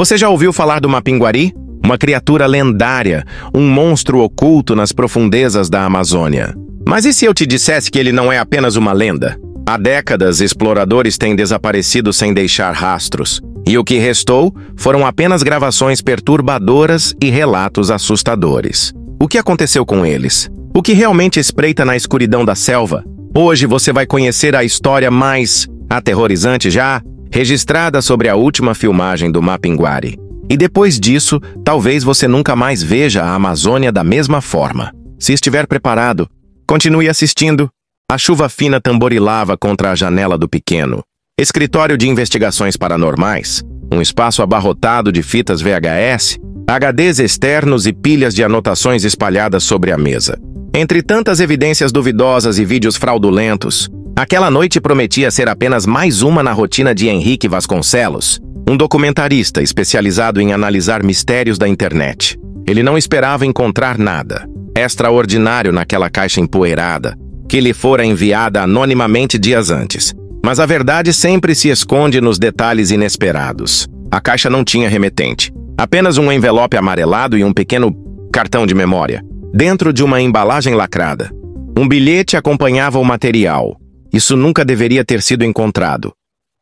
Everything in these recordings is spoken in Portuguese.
Você já ouviu falar do Mapinguari? Uma criatura lendária, um monstro oculto nas profundezas da Amazônia. Mas e se eu te dissesse que ele não é apenas uma lenda? Há décadas, exploradores têm desaparecido sem deixar rastros. E o que restou foram apenas gravações perturbadoras e relatos assustadores. O que aconteceu com eles? O que realmente espreita na escuridão da selva? Hoje você vai conhecer a história mais aterrorizante já registrada sobre a última filmagem do Mapinguari. E depois disso, talvez você nunca mais veja a Amazônia da mesma forma. Se estiver preparado, continue assistindo. A chuva fina tamborilava contra a janela do pequeno escritório de investigações paranormais, um espaço abarrotado de fitas VHS, HDs externos e pilhas de anotações espalhadas sobre a mesa. Entre tantas evidências duvidosas e vídeos fraudulentos, aquela noite prometia ser apenas mais uma na rotina de Henrique Vasconcelos, um documentarista especializado em analisar mistérios da internet. Ele não esperava encontrar nada extraordinário naquela caixa empoeirada, que lhe fora enviada anonimamente dias antes. Mas a verdade sempre se esconde nos detalhes inesperados. A caixa não tinha remetente, apenas um envelope amarelado e um pequeno cartão de memória. Dentro de uma embalagem lacrada, um bilhete acompanhava o material. Isso nunca deveria ter sido encontrado.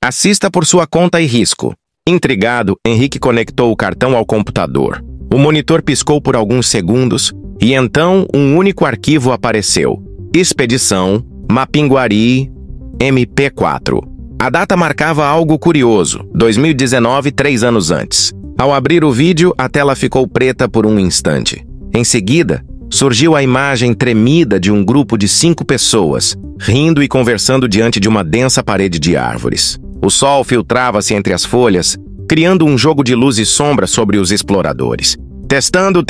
Assista por sua conta e risco. Intrigado, Henrique conectou o cartão ao computador. O monitor piscou por alguns segundos e então um único arquivo apareceu. Expedição Mapinguari MP4. A data marcava algo curioso, 2019, 3 anos antes. Ao abrir o vídeo, a tela ficou preta por um instante. Em seguida, surgiu a imagem tremida de um grupo de 5 pessoas, rindo e conversando diante de uma densa parede de árvores. O sol filtrava-se entre as folhas, criando um jogo de luz e sombra sobre os exploradores. Testando.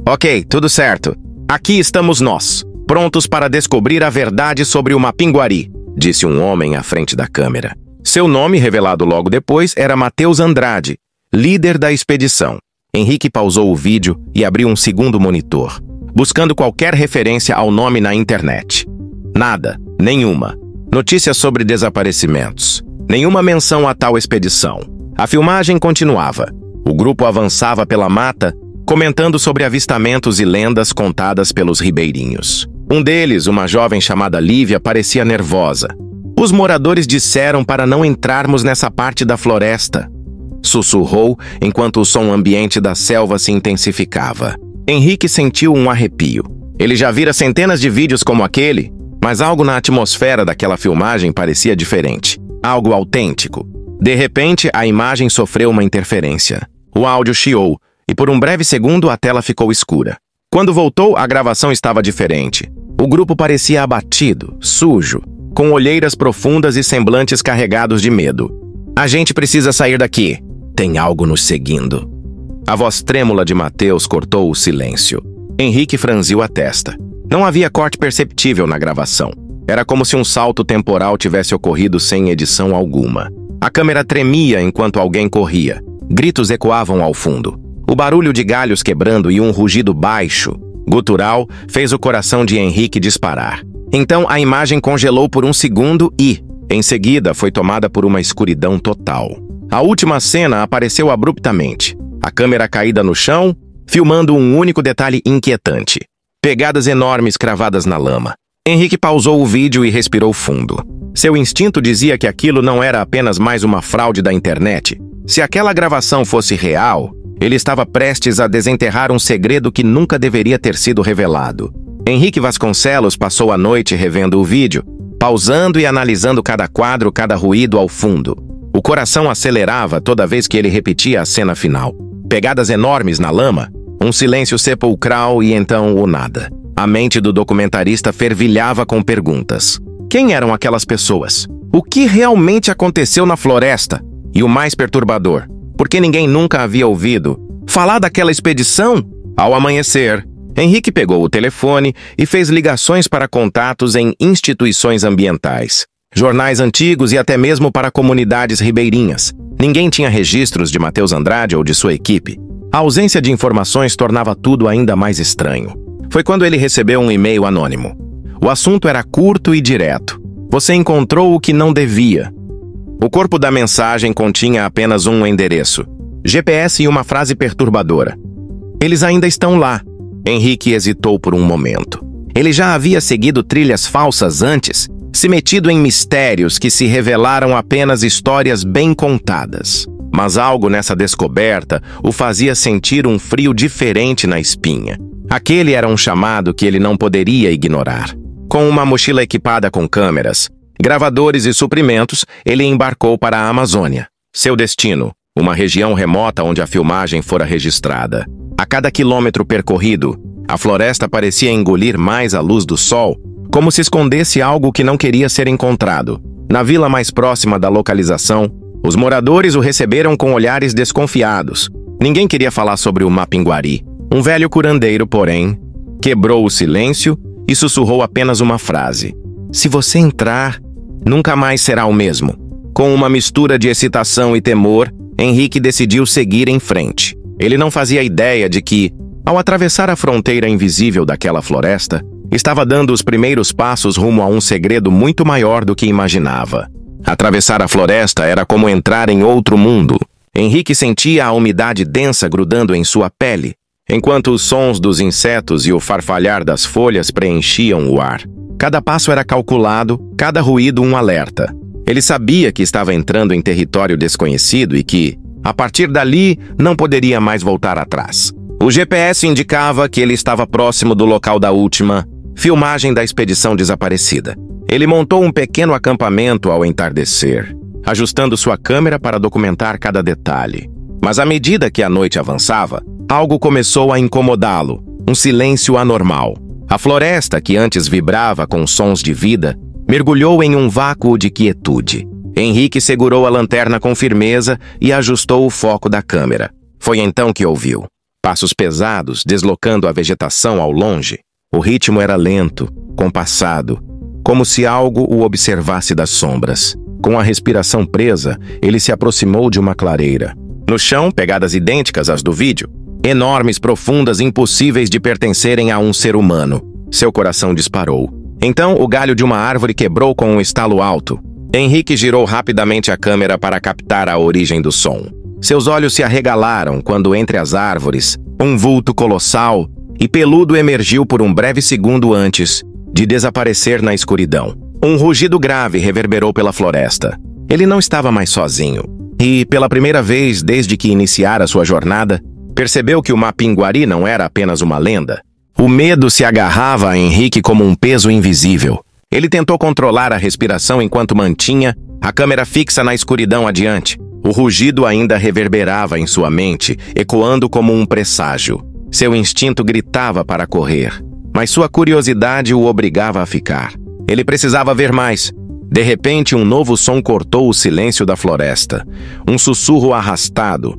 Ok, tudo certo. Aqui estamos nós, prontos para descobrir a verdade sobre o Mapinguari, disse um homem à frente da câmera. Seu nome, revelado logo depois, era Matheus Andrade, líder da expedição. Henrique pausou o vídeo e abriu um segundo monitor, buscando qualquer referência ao nome na internet. Nada, nenhuma. Notícias sobre desaparecimentos. Nenhuma menção a tal expedição. A filmagem continuava. O grupo avançava pela mata, comentando sobre avistamentos e lendas contadas pelos ribeirinhos. Um deles, uma jovem chamada Lívia, parecia nervosa. Os moradores disseram para não entrarmos nessa parte da floresta, sussurrou enquanto o som ambiente da selva se intensificava. Henrique sentiu um arrepio. Ele já vira centenas de vídeos como aquele, mas algo na atmosfera daquela filmagem parecia diferente. Algo autêntico. De repente, a imagem sofreu uma interferência. O áudio chiou, e por um breve segundo a tela ficou escura. Quando voltou, a gravação estava diferente. O grupo parecia abatido, sujo, com olheiras profundas e semblantes carregados de medo. A gente precisa sair daqui. Tem algo nos seguindo. A voz trêmula de Matheus cortou o silêncio. Henrique franziu a testa. Não havia corte perceptível na gravação. Era como se um salto temporal tivesse ocorrido sem edição alguma. A câmera tremia enquanto alguém corria. Gritos ecoavam ao fundo. O barulho de galhos quebrando e um rugido baixo, gutural, fez o coração de Henrique disparar. Então a imagem congelou por um segundo e, em seguida, foi tomada por uma escuridão total. A última cena apareceu abruptamente. A câmera caída no chão, filmando um único detalhe inquietante. Pegadas enormes cravadas na lama. Henrique pausou o vídeo e respirou fundo. Seu instinto dizia que aquilo não era apenas mais uma fraude da internet. Se aquela gravação fosse real, ele estava prestes a desenterrar um segredo que nunca deveria ter sido revelado. Henrique Vasconcelos passou a noite revendo o vídeo, pausando e analisando cada quadro, cada ruído ao fundo. O coração acelerava toda vez que ele repetia a cena final. Pegadas enormes na lama, um silêncio sepulcral e então o nada. A mente do documentarista fervilhava com perguntas. Quem eram aquelas pessoas? O que realmente aconteceu na floresta? E o mais perturbador, porque ninguém nunca havia ouvido falar daquela expedição? Ao amanhecer, Henrique pegou o telefone e fez ligações para contatos em instituições ambientais, jornais antigos e até mesmo para comunidades ribeirinhas. Ninguém tinha registros de Matheus Andrade ou de sua equipe. A ausência de informações tornava tudo ainda mais estranho. Foi quando ele recebeu um e-mail anônimo. O assunto era curto e direto. Você encontrou o que não devia. O corpo da mensagem continha apenas um endereço: GPS e uma frase perturbadora. Eles ainda estão lá. Henrique hesitou por um momento. Ele já havia seguido trilhas falsas antes, se metido em mistérios que se revelaram apenas histórias bem contadas. Mas algo nessa descoberta o fazia sentir um frio diferente na espinha. Aquele era um chamado que ele não poderia ignorar. Com uma mochila equipada com câmeras, gravadores e suprimentos, ele embarcou para a Amazônia. Seu destino, uma região remota onde a filmagem fora registrada. A cada quilômetro percorrido, a floresta parecia engolir mais a luz do sol, como se escondesse algo que não queria ser encontrado. Na vila mais próxima da localização, os moradores o receberam com olhares desconfiados. Ninguém queria falar sobre o Mapinguari. Um velho curandeiro, porém, quebrou o silêncio e sussurrou apenas uma frase. Se você entrar, nunca mais será o mesmo. Com uma mistura de excitação e temor, Henrique decidiu seguir em frente. Ele não fazia ideia de que, ao atravessar a fronteira invisível daquela floresta, estava dando os primeiros passos rumo a um segredo muito maior do que imaginava. Atravessar a floresta era como entrar em outro mundo. Henrique sentia a umidade densa grudando em sua pele, enquanto os sons dos insetos e o farfalhar das folhas preenchiam o ar. Cada passo era calculado, cada ruído um alerta. Ele sabia que estava entrando em território desconhecido e que, a partir dali, não poderia mais voltar atrás. O GPS indicava que ele estava próximo do local da última filmagem da expedição desaparecida. Ele montou um pequeno acampamento ao entardecer, ajustando sua câmera para documentar cada detalhe. Mas à medida que a noite avançava, algo começou a incomodá-lo, um silêncio anormal. A floresta, que antes vibrava com sons de vida, mergulhou em um vácuo de quietude. Henrique segurou a lanterna com firmeza e ajustou o foco da câmera. Foi então que ouviu passos pesados deslocando a vegetação ao longe. O ritmo era lento, compassado, como se algo o observasse das sombras. Com a respiração presa, ele se aproximou de uma clareira. No chão, pegadas idênticas às do vídeo, enormes, profundas, impossíveis de pertencerem a um ser humano. Seu coração disparou. Então, o galho de uma árvore quebrou com um estalo alto. Henrique girou rapidamente a câmera para captar a origem do som. Seus olhos se arregalaram quando, entre as árvores, um vulto colossal e peludo emergiu por um breve segundo antes de desaparecer na escuridão. Um rugido grave reverberou pela floresta. Ele não estava mais sozinho. E, pela primeira vez desde que iniciara sua jornada, percebeu que o Mapinguari não era apenas uma lenda. O medo se agarrava a Henrique como um peso invisível. Ele tentou controlar a respiração enquanto mantinha a câmera fixa na escuridão adiante. O rugido ainda reverberava em sua mente, ecoando como um presságio. Seu instinto gritava para correr, mas sua curiosidade o obrigava a ficar. Ele precisava ver mais. De repente, um novo som cortou o silêncio da floresta. Um sussurro arrastado,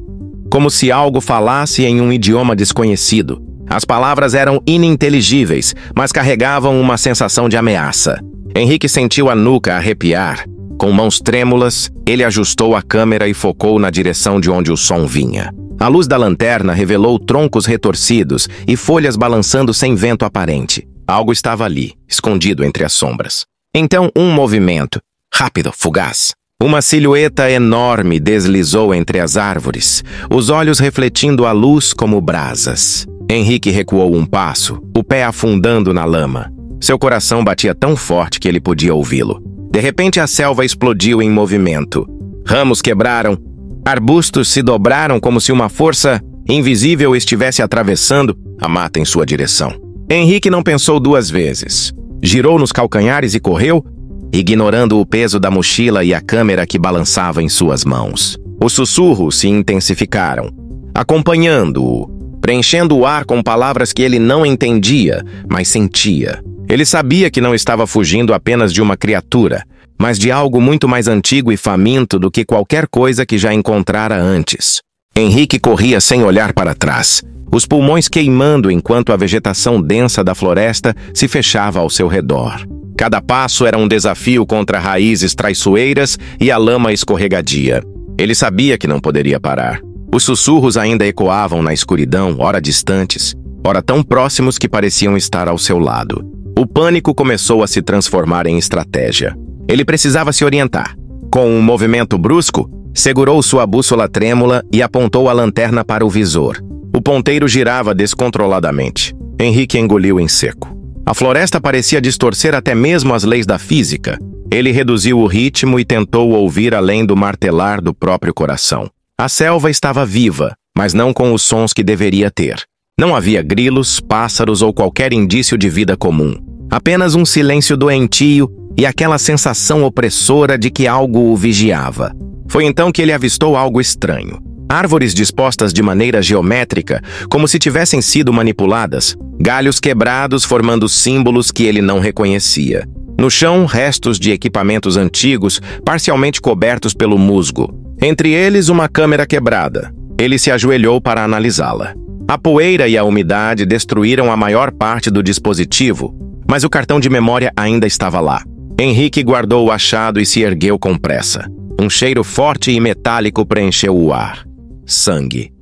como se algo falasse em um idioma desconhecido. As palavras eram ininteligíveis, mas carregavam uma sensação de ameaça. Henrique sentiu a nuca arrepiar. Com mãos trêmulas, ele ajustou a câmera e focou na direção de onde o som vinha. A luz da lanterna revelou troncos retorcidos e folhas balançando sem vento aparente. Algo estava ali, escondido entre as sombras. Então, um movimento, rápido, fugaz. Uma silhueta enorme deslizou entre as árvores, os olhos refletindo a luz como brasas. Henrique recuou um passo, o pé afundando na lama. Seu coração batia tão forte que ele podia ouvi-lo. De repente, a selva explodiu em movimento. Ramos quebraram, arbustos se dobraram como se uma força invisível estivesse atravessando a mata em sua direção. Henrique não pensou duas vezes. Girou nos calcanhares e correu, ignorando o peso da mochila e a câmera que balançava em suas mãos. Os sussurros se intensificaram, acompanhando-o, preenchendo o ar com palavras que ele não entendia, mas sentia. Ele sabia que não estava fugindo apenas de uma criatura, mas de algo muito mais antigo e faminto do que qualquer coisa que já encontrara antes. Henrique corria sem olhar para trás, os pulmões queimando enquanto a vegetação densa da floresta se fechava ao seu redor. Cada passo era um desafio contra raízes traiçoeiras e a lama escorregadia. Ele sabia que não poderia parar. Os sussurros ainda ecoavam na escuridão, ora distantes, ora tão próximos que pareciam estar ao seu lado. O pânico começou a se transformar em estratégia. Ele precisava se orientar. Com um movimento brusco, Segurou sua bússola trêmula e apontou a lanterna para o visor. O ponteiro girava descontroladamente. Henrique engoliu em seco. A floresta parecia distorcer até mesmo as leis da física. Ele reduziu o ritmo e tentou ouvir além do martelar do próprio coração. A selva estava viva, mas não com os sons que deveria ter. Não havia grilos, pássaros ou qualquer indício de vida comum. Apenas um silêncio doentio e aquela sensação opressora de que algo o vigiava. Foi então que ele avistou algo estranho. Árvores dispostas de maneira geométrica, como se tivessem sido manipuladas. Galhos quebrados formando símbolos que ele não reconhecia. No chão, restos de equipamentos antigos, parcialmente cobertos pelo musgo. Entre eles, uma câmera quebrada. Ele se ajoelhou para analisá-la. A poeira e a umidade destruíram a maior parte do dispositivo, mas o cartão de memória ainda estava lá. Henrique guardou o achado e se ergueu com pressa. Um cheiro forte e metálico preencheu o ar. Sangue.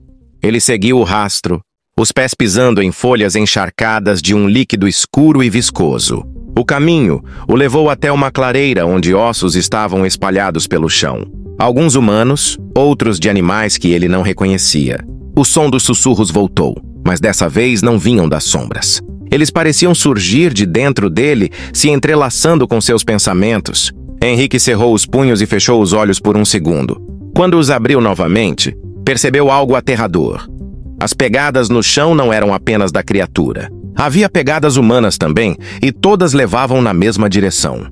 Ele seguiu o rastro, os pés pisando em folhas encharcadas de um líquido escuro e viscoso. O caminho o levou até uma clareira onde ossos estavam espalhados pelo chão. Alguns humanos, outros de animais que ele não reconhecia. O som dos sussurros voltou, mas dessa vez não vinham das sombras. Eles pareciam surgir de dentro dele, se entrelaçando com seus pensamentos. Henrique cerrou os punhos e fechou os olhos por um segundo. Quando os abriu novamente, percebeu algo aterrador. As pegadas no chão não eram apenas da criatura. Havia pegadas humanas também, e todas levavam na mesma direção.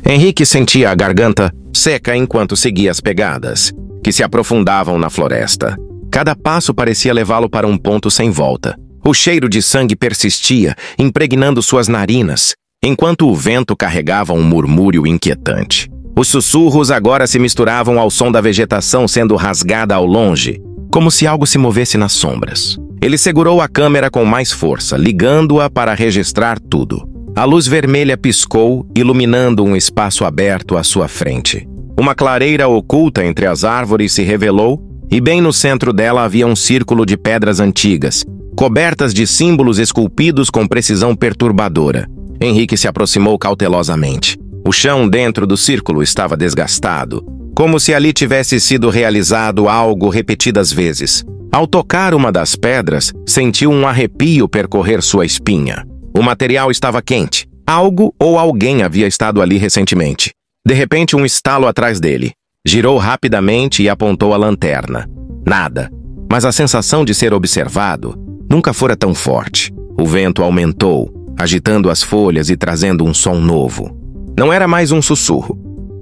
Henrique sentia a garganta seca enquanto seguia as pegadas, que se aprofundavam na floresta. Cada passo parecia levá-lo para um ponto sem volta. O cheiro de sangue persistia, impregnando suas narinas, enquanto o vento carregava um murmúrio inquietante. Os sussurros agora se misturavam ao som da vegetação sendo rasgada ao longe, como se algo se movesse nas sombras. Ele segurou a câmera com mais força, ligando-a para registrar tudo. A luz vermelha piscou, iluminando um espaço aberto à sua frente. Uma clareira oculta entre as árvores se revelou, e bem no centro dela havia um círculo de pedras antigas, cobertas de símbolos esculpidos com precisão perturbadora. Henrique se aproximou cautelosamente. O chão dentro do círculo estava desgastado, como se ali tivesse sido realizado algo repetidas vezes. Ao tocar uma das pedras, sentiu um arrepio percorrer sua espinha. O material estava quente. Algo ou alguém havia estado ali recentemente. De repente, um estalo atrás dele. Girou rapidamente e apontou a lanterna. Nada. Mas a sensação de ser observado nunca fora tão forte. O vento aumentou, agitando as folhas e trazendo um som novo. Não era mais um sussurro.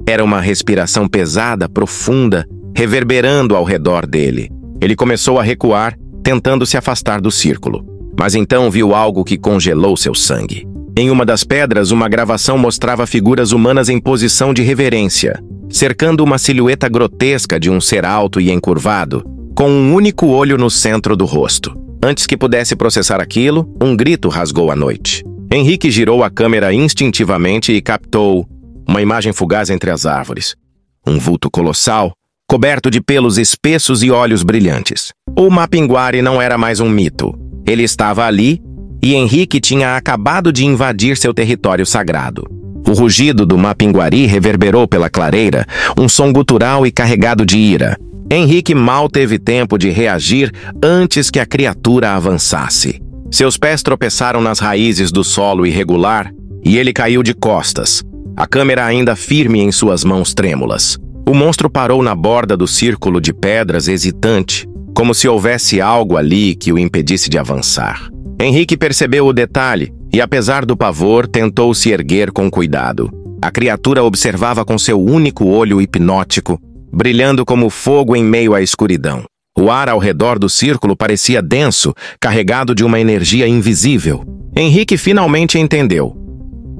Era uma respiração pesada, profunda, reverberando ao redor dele. Ele começou a recuar, tentando se afastar do círculo. Mas então viu algo que congelou seu sangue. Em uma das pedras, uma gravação mostrava figuras humanas em posição de reverência, cercando uma silhueta grotesca de um ser alto e encurvado, com um único olho no centro do rosto. Antes que pudesse processar aquilo, um grito rasgou a noite. Henrique girou a câmera instintivamente e captou uma imagem fugaz entre as árvores. Um vulto colossal, coberto de pelos espessos e olhos brilhantes. O Mapinguari não era mais um mito. Ele estava ali, e Henrique tinha acabado de invadir seu território sagrado. O rugido do Mapinguari reverberou pela clareira, um som gutural e carregado de ira. Henrique mal teve tempo de reagir antes que a criatura avançasse. Seus pés tropeçaram nas raízes do solo irregular e ele caiu de costas, a câmera ainda firme em suas mãos trêmulas. O monstro parou na borda do círculo de pedras, hesitante, como se houvesse algo ali que o impedisse de avançar. Henrique percebeu o detalhe e, apesar do pavor, tentou se erguer com cuidado. A criatura observava com seu único olho hipnótico, brilhando como fogo em meio à escuridão. O ar ao redor do círculo parecia denso, carregado de uma energia invisível. Henrique finalmente entendeu.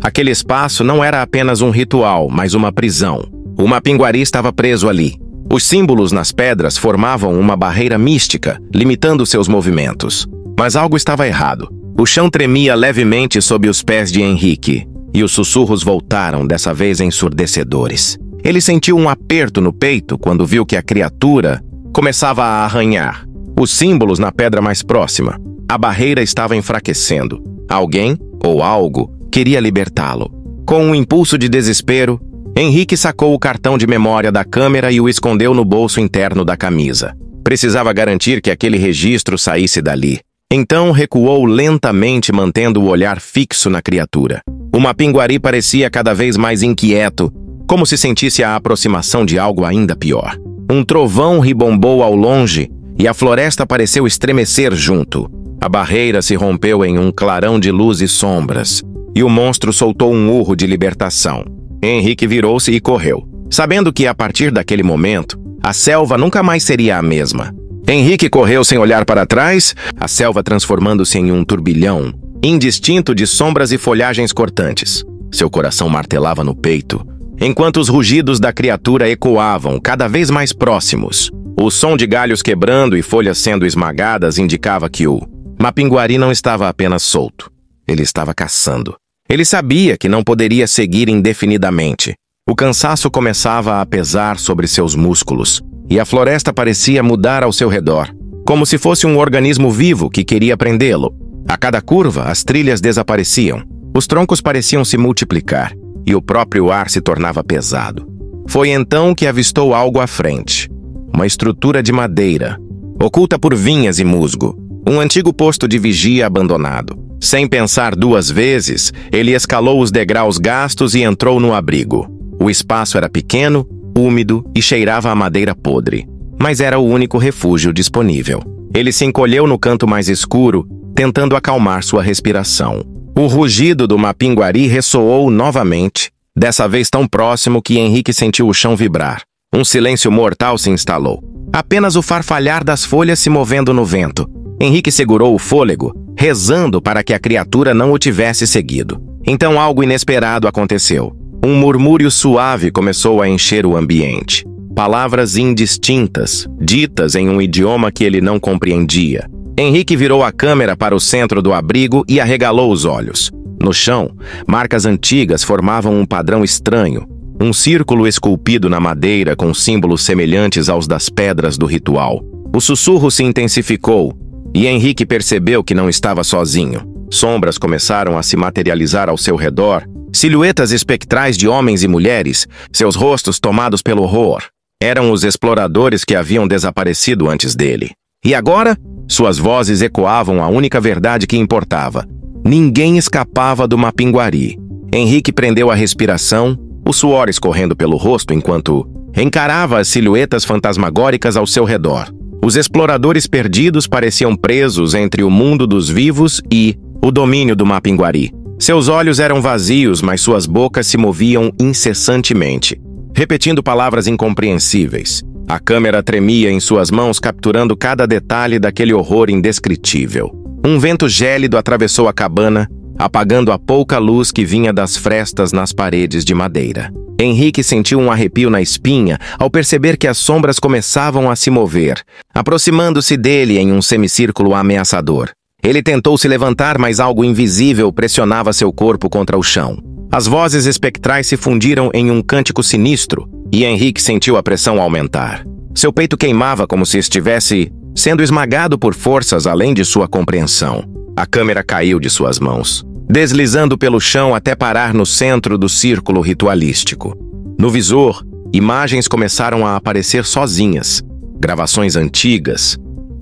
Aquele espaço não era apenas um ritual, mas uma prisão. O Mapinguari estava preso ali. Os símbolos nas pedras formavam uma barreira mística, limitando seus movimentos. Mas algo estava errado. O chão tremia levemente sob os pés de Henrique, e os sussurros voltaram, dessa vez ensurdecedores. Ele sentiu um aperto no peito quando viu que a criatura começava a arranhar. Os símbolos na pedra mais próxima. A barreira estava enfraquecendo. Alguém, ou algo, queria libertá-lo. Com um impulso de desespero, Henrique sacou o cartão de memória da câmera e o escondeu no bolso interno da camisa. Precisava garantir que aquele registro saísse dali. Então recuou lentamente, mantendo o olhar fixo na criatura. O Mapinguari parecia cada vez mais inquieto, como se sentisse a aproximação de algo ainda pior. Um trovão ribombou ao longe e a floresta pareceu estremecer junto. A barreira se rompeu em um clarão de luz e sombras, e o monstro soltou um urro de libertação. Henrique virou-se e correu, sabendo que, a partir daquele momento, a selva nunca mais seria a mesma. Henrique correu sem olhar para trás, a selva transformando-se em um turbilhão, indistinto de sombras e folhagens cortantes. Seu coração martelava no peito, enquanto os rugidos da criatura ecoavam cada vez mais próximos. O som de galhos quebrando e folhas sendo esmagadas indicava que o Mapinguari não estava apenas solto. Ele estava caçando. Ele sabia que não poderia seguir indefinidamente. O cansaço começava a pesar sobre seus músculos, e a floresta parecia mudar ao seu redor, como se fosse um organismo vivo que queria prendê-lo. A cada curva, as trilhas desapareciam, os troncos pareciam se multiplicar, e o próprio ar se tornava pesado. Foi então que avistou algo à frente. Uma estrutura de madeira, oculta por vinhas e musgo. Um antigo posto de vigia abandonado. Sem pensar duas vezes, ele escalou os degraus gastos e entrou no abrigo. O espaço era pequeno, úmido e cheirava a madeira podre, mas era o único refúgio disponível. Ele se encolheu no canto mais escuro, tentando acalmar sua respiração. O rugido do Mapinguari ressoou novamente, dessa vez tão próximo que Henrique sentiu o chão vibrar. Um silêncio mortal se instalou. Apenas o farfalhar das folhas se movendo no vento. Henrique segurou o fôlego, rezando para que a criatura não o tivesse seguido. Então algo inesperado aconteceu. Um murmúrio suave começou a encher o ambiente. Palavras indistintas, ditas em um idioma que ele não compreendia. Henrique virou a câmera para o centro do abrigo e arregalou os olhos. No chão, marcas antigas formavam um padrão estranho. Um círculo esculpido na madeira com símbolos semelhantes aos das pedras do ritual. O sussurro se intensificou, e Henrique percebeu que não estava sozinho. Sombras começaram a se materializar ao seu redor, silhuetas espectrais de homens e mulheres, seus rostos tomados pelo horror. Eram os exploradores que haviam desaparecido antes dele. E agora, suas vozes ecoavam a única verdade que importava. Ninguém escapava do Mapinguari. Henrique prendeu a respiração, o suor escorrendo pelo rosto enquanto encarava as silhuetas fantasmagóricas ao seu redor. Os exploradores perdidos pareciam presos entre o mundo dos vivos e o domínio do Mapinguari. Seus olhos eram vazios, mas suas bocas se moviam incessantemente, repetindo palavras incompreensíveis. A câmera tremia em suas mãos, capturando cada detalhe daquele horror indescritível. Um vento gélido atravessou a cabana, apagando a pouca luz que vinha das frestas nas paredes de madeira. Henrique sentiu um arrepio na espinha ao perceber que as sombras começavam a se mover, aproximando-se dele em um semicírculo ameaçador. Ele tentou se levantar, mas algo invisível pressionava seu corpo contra o chão. As vozes espectrais se fundiram em um cântico sinistro, e Henrique sentiu a pressão aumentar. Seu peito queimava como se estivesse sendo esmagado por forças além de sua compreensão. A câmera caiu de suas mãos, deslizando pelo chão até parar no centro do círculo ritualístico. No visor, imagens começaram a aparecer sozinhas, gravações antigas,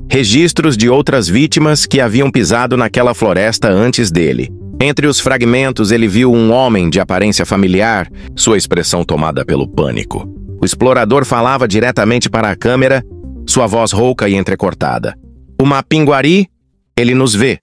registros de outras vítimas que haviam pisado naquela floresta antes dele. Entre os fragmentos, ele viu um homem de aparência familiar, sua expressão tomada pelo pânico. O explorador falava diretamente para a câmera, sua voz rouca e entrecortada. O Mapinguari, ele nos vê,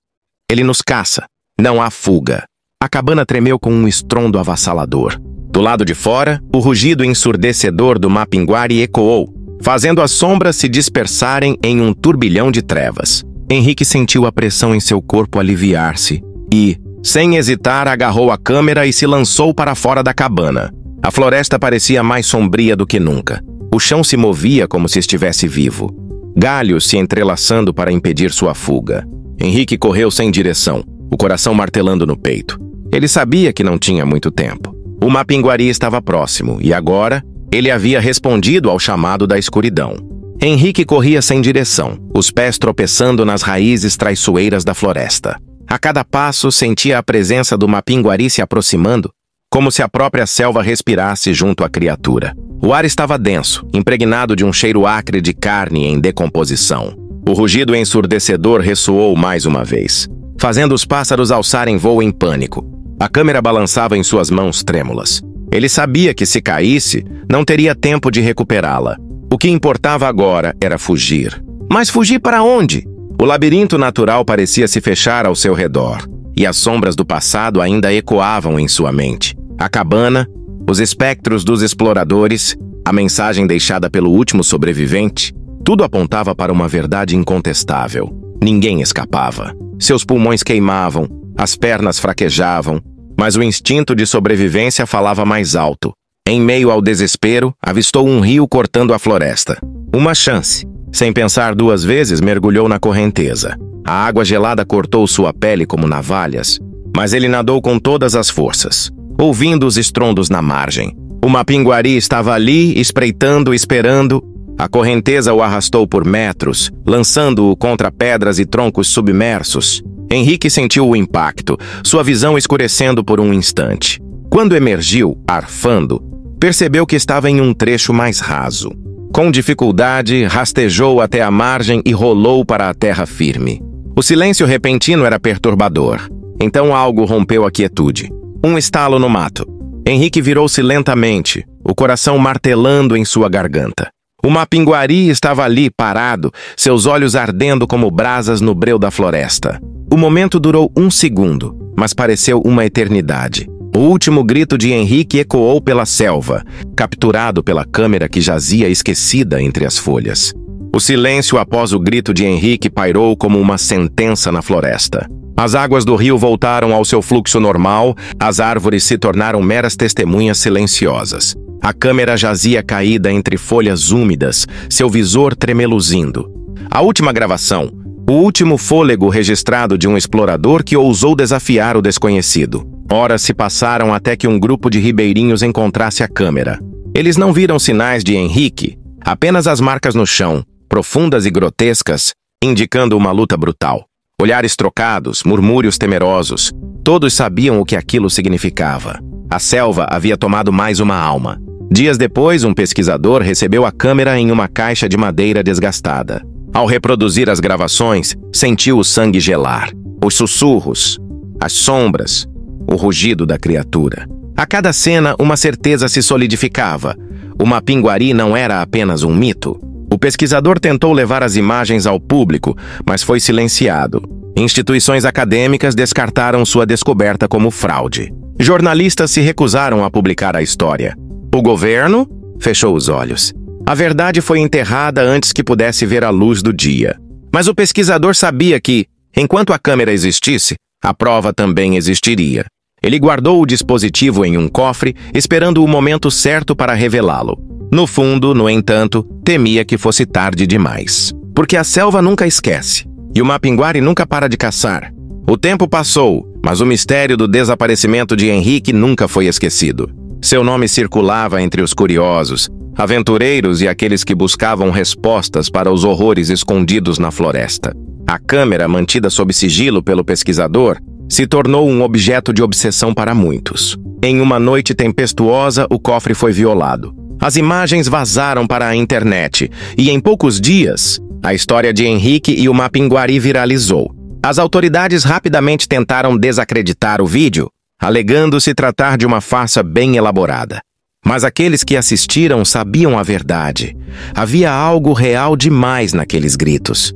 ele nos caça. Não há fuga. A cabana tremeu com um estrondo avassalador. Do lado de fora, o rugido ensurdecedor do Mapinguari ecoou, fazendo as sombras se dispersarem em um turbilhão de trevas. Henrique sentiu a pressão em seu corpo aliviar-se e, sem hesitar, agarrou a câmera e se lançou para fora da cabana. A floresta parecia mais sombria do que nunca. O chão se movia como se estivesse vivo, galhos se entrelaçando para impedir sua fuga. Henrique correu sem direção, o coração martelando no peito. Ele sabia que não tinha muito tempo. O Mapinguari estava próximo e agora ele havia respondido ao chamado da escuridão. Henrique corria sem direção, os pés tropeçando nas raízes traiçoeiras da floresta. A cada passo sentia a presença do Mapinguari se aproximando, como se a própria selva respirasse junto à criatura. O ar estava denso, impregnado de um cheiro acre de carne em decomposição. O rugido ensurdecedor ressoou mais uma vez, fazendo os pássaros alçarem voo em pânico. A câmera balançava em suas mãos trêmulas. Ele sabia que, se caísse, não teria tempo de recuperá-la. O que importava agora era fugir. Mas fugir para onde? O labirinto natural parecia se fechar ao seu redor, e as sombras do passado ainda ecoavam em sua mente. A cabana, os espectros dos exploradores, a mensagem deixada pelo último sobrevivente, tudo apontava para uma verdade incontestável. Ninguém escapava. Seus pulmões queimavam, as pernas fraquejavam, mas o instinto de sobrevivência falava mais alto. Em meio ao desespero, avistou um rio cortando a floresta. Uma chance. Sem pensar duas vezes, mergulhou na correnteza. A água gelada cortou sua pele como navalhas, mas ele nadou com todas as forças, ouvindo os estrondos na margem. O mapinguari estava ali, espreitando, esperando. A correnteza o arrastou por metros, lançando-o contra pedras e troncos submersos. Henrique sentiu o impacto, sua visão escurecendo por um instante. Quando emergiu, arfando, percebeu que estava em um trecho mais raso. Com dificuldade, rastejou até a margem e rolou para a terra firme. O silêncio repentino era perturbador. Então algo rompeu a quietude. Um estalo no mato. Henrique virou-se lentamente, o coração martelando em sua garganta. O mapinguari estava ali, parado, seus olhos ardendo como brasas no breu da floresta. O momento durou 1 segundo, mas pareceu uma eternidade. O último grito de Henrique ecoou pela selva, capturado pela câmera que jazia esquecida entre as folhas. O silêncio após o grito de Henrique pairou como uma sentença na floresta. As águas do rio voltaram ao seu fluxo normal, as árvores se tornaram meras testemunhas silenciosas. A câmera jazia caída entre folhas úmidas, seu visor tremeluzindo. A última gravação, o último fôlego registrado de um explorador que ousou desafiar o desconhecido. Horas se passaram até que um grupo de ribeirinhos encontrasse a câmera. Eles não viram sinais de Henrique, apenas as marcas no chão, profundas e grotescas, indicando uma luta brutal. Olhares trocados, murmúrios temerosos, todos sabiam o que aquilo significava. A selva havia tomado mais uma alma. Dias depois, um pesquisador recebeu a câmera em uma caixa de madeira desgastada. Ao reproduzir as gravações, sentiu o sangue gelar, os sussurros, as sombras, o rugido da criatura. A cada cena, uma certeza se solidificava. O mapinguari não era apenas um mito. O pesquisador tentou levar as imagens ao público, mas foi silenciado. Instituições acadêmicas descartaram sua descoberta como fraude. Jornalistas se recusaram a publicar a história. O governo fechou os olhos. A verdade foi enterrada antes que pudesse ver a luz do dia. Mas o pesquisador sabia que, enquanto a câmera existisse, a prova também existiria. Ele guardou o dispositivo em um cofre, esperando o momento certo para revelá-lo. No fundo, no entanto, temia que fosse tarde demais. Porque a selva nunca esquece, e o mapinguari nunca para de caçar. O tempo passou, mas o mistério do desaparecimento de Henrique nunca foi esquecido. Seu nome circulava entre os curiosos, aventureiros e aqueles que buscavam respostas para os horrores escondidos na floresta. A câmera, mantida sob sigilo pelo pesquisador, se tornou um objeto de obsessão para muitos. Em uma noite tempestuosa, o cofre foi violado. As imagens vazaram para a internet, e em poucos dias, a história de Henrique e o mapinguari viralizou. As autoridades rapidamente tentaram desacreditar o vídeo, alegando se tratar de uma farsa bem elaborada. Mas aqueles que assistiram sabiam a verdade. Havia algo real demais naqueles gritos,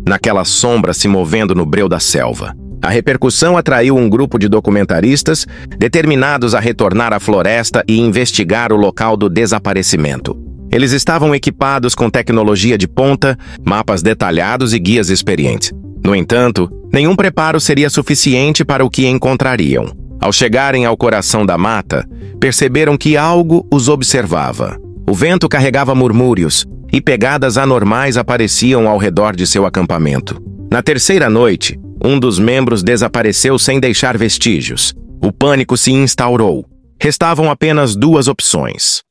naquela sombra se movendo no breu da selva. A repercussão atraiu um grupo de documentaristas determinados a retornar à floresta e investigar o local do desaparecimento. Eles estavam equipados com tecnologia de ponta, mapas detalhados e guias experientes. No entanto, nenhum preparo seria suficiente para o que encontrariam. Ao chegarem ao coração da mata, perceberam que algo os observava. O vento carregava murmúrios, e pegadas anormais apareciam ao redor de seu acampamento. Na terceira noite, um dos membros desapareceu sem deixar vestígios. O pânico se instaurou. Restavam apenas duas opções: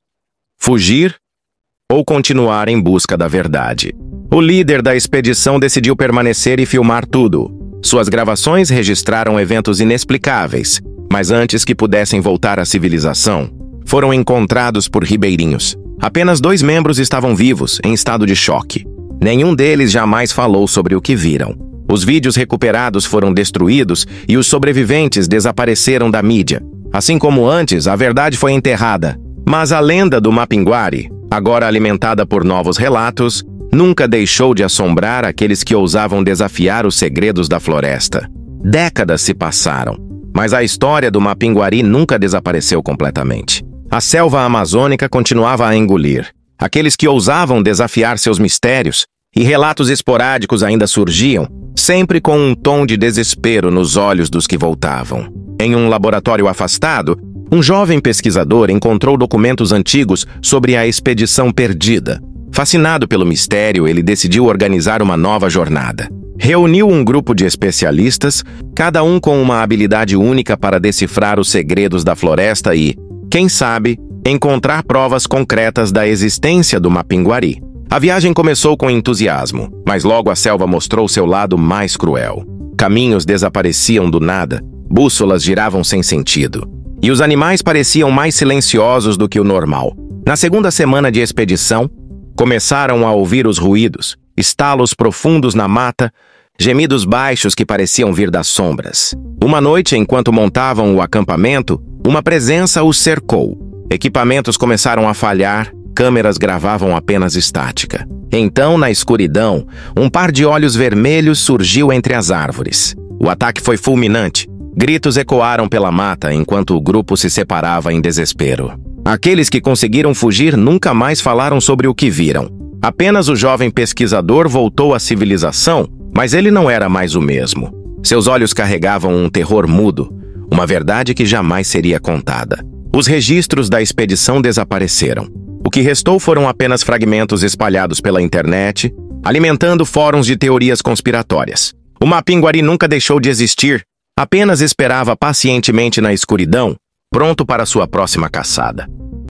fugir ou continuar em busca da verdade. O líder da expedição decidiu permanecer e filmar tudo. Suas gravações registraram eventos inexplicáveis, Mas antes que pudessem voltar à civilização, foram encontrados por ribeirinhos. Apenas 2 membros estavam vivos, em estado de choque. Nenhum deles jamais falou sobre o que viram. Os vídeos recuperados foram destruídos e os sobreviventes desapareceram da mídia. Assim como antes, a verdade foi enterrada. Mas a lenda do Mapinguari, agora alimentada por novos relatos, nunca deixou de assombrar aqueles que ousavam desafiar os segredos da floresta. Décadas se passaram, mas a história do Mapinguari nunca desapareceu completamente. A selva amazônica continuava a engolir. Aqueles que ousavam desafiar seus mistérios, e relatos esporádicos ainda surgiam, sempre com um tom de desespero nos olhos dos que voltavam. Em um laboratório afastado, um jovem pesquisador encontrou documentos antigos sobre a expedição perdida. Fascinado pelo mistério, ele decidiu organizar uma nova jornada. Reuniu um grupo de especialistas, cada um com uma habilidade única para decifrar os segredos da floresta e, quem sabe, encontrar provas concretas da existência do Mapinguari. A viagem começou com entusiasmo, mas logo a selva mostrou seu lado mais cruel. Caminhos desapareciam do nada, bússolas giravam sem sentido, e os animais pareciam mais silenciosos do que o normal. Na segunda semana de expedição, começaram a ouvir os ruídos, estalos profundos na mata, gemidos baixos que pareciam vir das sombras. Uma noite, enquanto montavam o acampamento, uma presença os cercou. Equipamentos começaram a falhar, câmeras gravavam apenas estática. Então, na escuridão, um par de olhos vermelhos surgiu entre as árvores. O ataque foi fulminante. Gritos ecoaram pela mata enquanto o grupo se separava em desespero. Aqueles que conseguiram fugir nunca mais falaram sobre o que viram. Apenas o jovem pesquisador voltou à civilização, mas ele não era mais o mesmo. Seus olhos carregavam um terror mudo, uma verdade que jamais seria contada. Os registros da expedição desapareceram. O que restou foram apenas fragmentos espalhados pela internet, alimentando fóruns de teorias conspiratórias. O Mapinguari nunca deixou de existir, apenas esperava pacientemente na escuridão, pronto para sua próxima caçada.